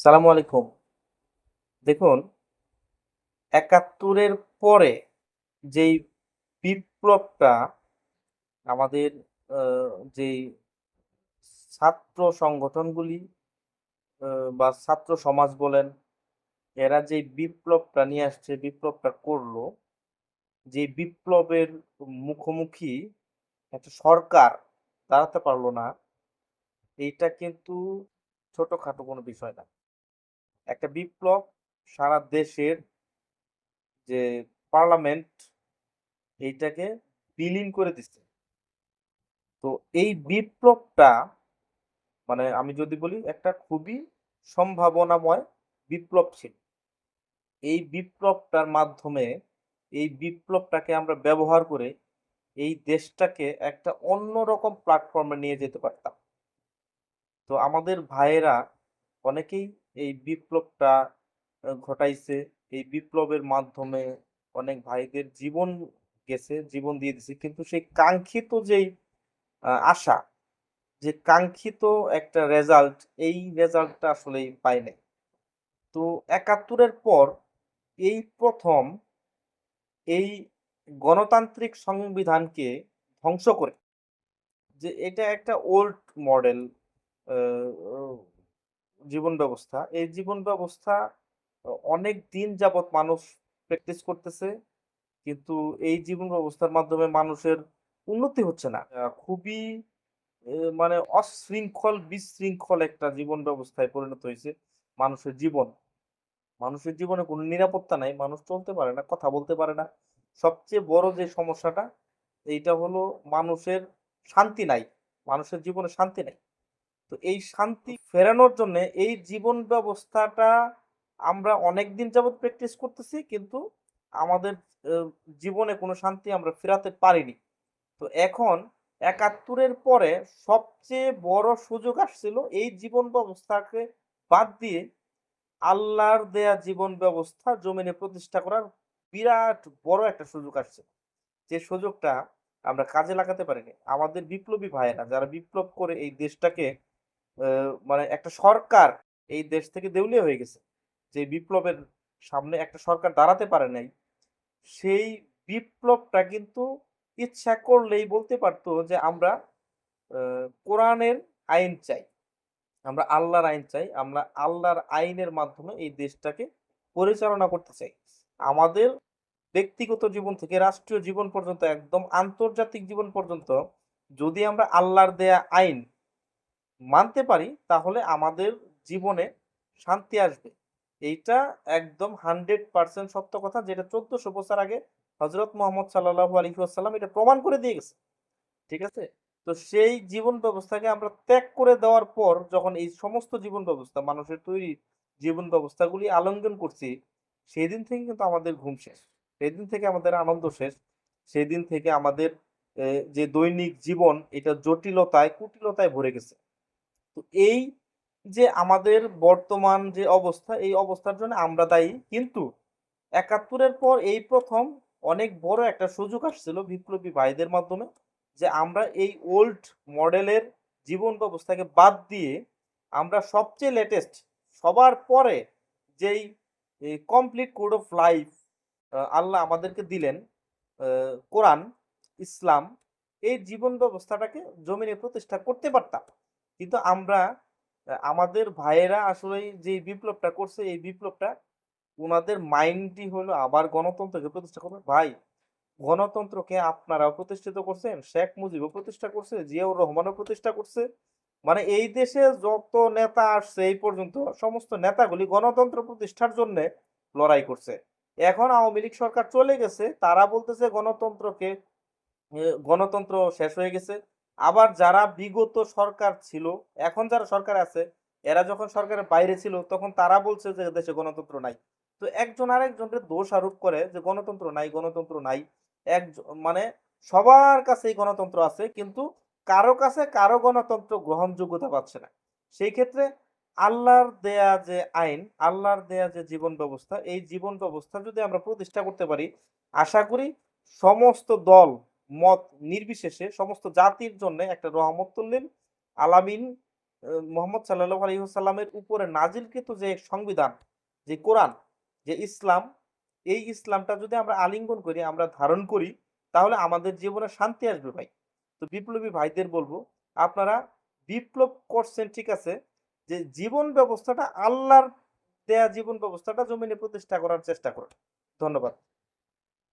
সালামু আলাইকুম। দেখুন, ৭১-এর পরে যেই বিপ্লবটা আমাদের আ যেই ছাত্র সংগঠনগুলি আ বা ছাত্র সমাজ বলেন, এরা যেই বিপ্লবটা নিয়ে আসছে, বিপ্লবটা করলো, যে বিপ্লবের মুখোমুখি একটা সরকার দাঁড়াতে পারল না, এইটা কিন্তু ছোটখাটো কোনো বিষয় না। একটা বিপ্লব সারা দেশের যে পার্লামেন্ট এইটাকে বিলীন করে দিচ্ছে। তো এই বিপ্লবটা মানে আমি যদি বলি একটা খুবই সম্ভাবনাময় বিপ্লব ছিল। এই বিপ্লবটার মাধ্যমে এই বিপ্লবটাকে আমরা ব্যবহার করে এই দেশটাকে একটা অন্যরকম প্ল্যাটফর্মে নিয়ে যেতে পারতাম। তো আমাদের ভাইয়েরা অনেকেই এই বিপ্লবটা ঘটাইছে। এই বিপ্লবের মাধ্যমে অনেক ভাইদের জীবন গেছে, জীবন দিয়ে দিছে। কিন্তু সেই কাঙ্ক্ষিত যেই আশা যে কাঙ্ক্ষিত একটা রেজাল্ট, এই রেজাল্টটা আসলেই পাই নাই। তো ৭১ এর পর এই ১ম এই গণতান্ত্রিক সংবিধানকে ধ্বংস করে যে এটা একটা ওল্ড মডেল আ ও জীবন ব্যবস্থা। এই জীবন ব্যবস্থা অনেক দিন যাবৎ মানুষ প্র্যাকটিস করতেছে। কিন্তু এই জীবন ব্যবস্থার মাধ্যমে মানুষের উন্নতি হচ্ছে না। খুবই মানে অশৃঙ্খল, বিশৃঙ্খল একটা জীবন ব্যবস্থায় পরিণত হইছে মানুষের জীবন। মানুষের জীবনে কোনো নিরাপত্তা নাই। মানুষ চলতে পারে না, কথা বলতে পারে না। সবচেয়ে বড় যে সমস্যাটা, এইটা হলো মানুষের শান্তি নাই। মানুষের জীবনে শান্তি নাই। তো এই শান্তি ফেরানোর জন্যে এই জীবন ব্যবস্থাটা আমরা অনেকদিন যাবৎ প্র্যাকটিস করতেছি। কিন্তু আমাদের আ জীবনে কোনো শান্তি আমরা ফেরাতে পারিনি। তো এখন ৭১ এর পরে সবচেয়ে বড় সুযোগ আসছিল এই জীবন ব্যবস্থাকে বাদ দিয়ে আল্লাহর দেয়া জীবন ব্যবস্থা জমিনে প্রতিষ্ঠা করার বিরাট বড় একটা সুযোগ আসছে। যে সুযোগটা আমরা কাজে লাগাতে পারিনি। আমাদের বিপ্লবী ভাইয়েরা যারা বিপ্লব করে এই দেশটাকে আ মানে একটা সরকার এই দেশ থেকে দেউলিয়া হয়ে গেছে। যে বিপ্লবের সামনে একটা সরকার দাঁড়াতে পারে নাই। সেই বিপ্লবটা কিন্তু ইচ্ছা করলেই বলতে পারত যে আমরা আ কোরআনের আইন চাই। আমরা আল্লাহর আইন চাই। আমরা আল্লাহর আইনের মাধ্যমে এই দেশটাকে পরিচালনা করতে চাই। আমাদের ব্যক্তিগত জীবন থেকে রাষ্ট্রীয় জীবন পর্যন্ত একদম আন্তর্জাতিক জীবন পর্যন্ত যদি আমরা আল্লাহর দেয়া আইন মানতে পারি তাহলে আমাদের জীবনে শান্তি আসবে। এইটা একদম 100% সত্য কথা যেটা ১৪০০ বছর আগে হযরত মুহাম্মদ সাল্লাল্লাহু আলাইহি ওয়াসাল্লাম এটা প্রমাণ করে দিয়ে গেছে। ঠিক আছে? তো সেই জীবন ব্যবস্থাকে আমরা ত্যাগ করে দেওয়ার পর যখন এই সমস্ত জীবন ব্যবস্থা মানুষের তৈরি জীবন ব্যবস্থাগুলি আলিঙ্গন করছি, সেদিন থেকে কিন্তু আমাদের ঘুম শেষ। সেদিন থেকে আমাদের আনন্দ শেষ। সেদিন থেকে আমাদের এ যে দৈনিক জীবন এটা জটিলতায়, কুটিলতায় ভরে গেছে। তো এই যে আমাদের বর্তমান যে অবস্থা, এই অবস্থার জন্য আমরা দায়ী। কিন্তু ৭১ এর পর এই ১ম অনেক বড় একটা সুযোগ আসছিল বিপ্লবী ভাইদের মাধ্যমে যে আমরা এই ওল্ড মডেলের জীবন ব্যবস্থাকে বাদ দিয়ে আমরা সবচেয়ে লেটেস্ট সবার পরে যেই কমপ্লিট কোড অফ লাইফ আল্লাহ আমাদেরকে দিলেন আ কোরআন, ইসলাম এই জীবন ব্যবস্থাটাকে জমিনে প্রতিষ্ঠা করতে পারতাম। কিন্তু আমরা আমাদের ভাইয়েরা আসলেই যে বিপ্লবটা করছে এই বিপ্লবটা উনাদের মাইন্ডই হলো আবার গণতন্ত্রকে প্রতিষ্ঠা করবে। ভাই, গণতন্ত্রকে আপনারাও প্রতিষ্ঠিত করছেন, শেখ মুজিবও প্রতিষ্ঠা করছে, জিয়াউর রহমানও প্রতিষ্ঠা করছে। মানে এই দেশে যত নেতা আসছে এই পর্যন্ত সমস্ত নেতাগুলি গণতন্ত্র প্রতিষ্ঠার জন্যে লড়াই করছে। এখন আওয়ামী লীগ সরকার চলে গেছে, তারা বলতেছে গণতন্ত্রকে গণতন্ত্র শেষ হয়ে গেছে। আবার যারা বিগত সরকার ছিল, এখন যারা সরকারে আছে, এরা যখন সরকারের বাইরে ছিল তখন তারা বলছে যে দেশে গণতন্ত্র নাই। তো একজন আরেকজনকে দোষ আরোপ করে যে গণতন্ত্র নাই, গণতন্ত্র নাই। মানে সবার কাছেই গণতন্ত্র আছে কিন্তু কারো কাছে কারো গণতন্ত্র গ্রহণযোগ্যতা পাচ্ছে না। সেই ক্ষেত্রে আল্লাহর দেয়া যে আইন, আল্লাহর দেয়া যে জীবন ব্যবস্থা, এই জীবন ব্যবস্থা যদি আমরা প্রতিষ্ঠা করতে পারি, আশা করি সমস্ত দল মত নির্বিশেষে সমস্ত জাতির জন্য একটা রহমতুল্লিল আলামিন মুহাম্মদ সাল্লাল্লাহু আলাইহি ওয়াসাল্লামের উপরে নাজিলকৃত যে সংবিধান, যে কোরআন, যে ইসলাম, এই ইসলামটা যদি আমরা আলিঙ্গন করি, আমরা ধারণ করি, তাহলে আমাদের জীবনে শান্তি আসবে ভাই। তো বিপ্লবী ভাইদের বলবো, আপনারা বিপ্লব করছেন ঠিক আছে, যে জীবন ব্যবস্থাটা আল্লাহর দেয়া জীবন ব্যবস্থাটা জমিনে প্রতিষ্ঠা করার চেষ্টা করুন। ধন্যবাদ।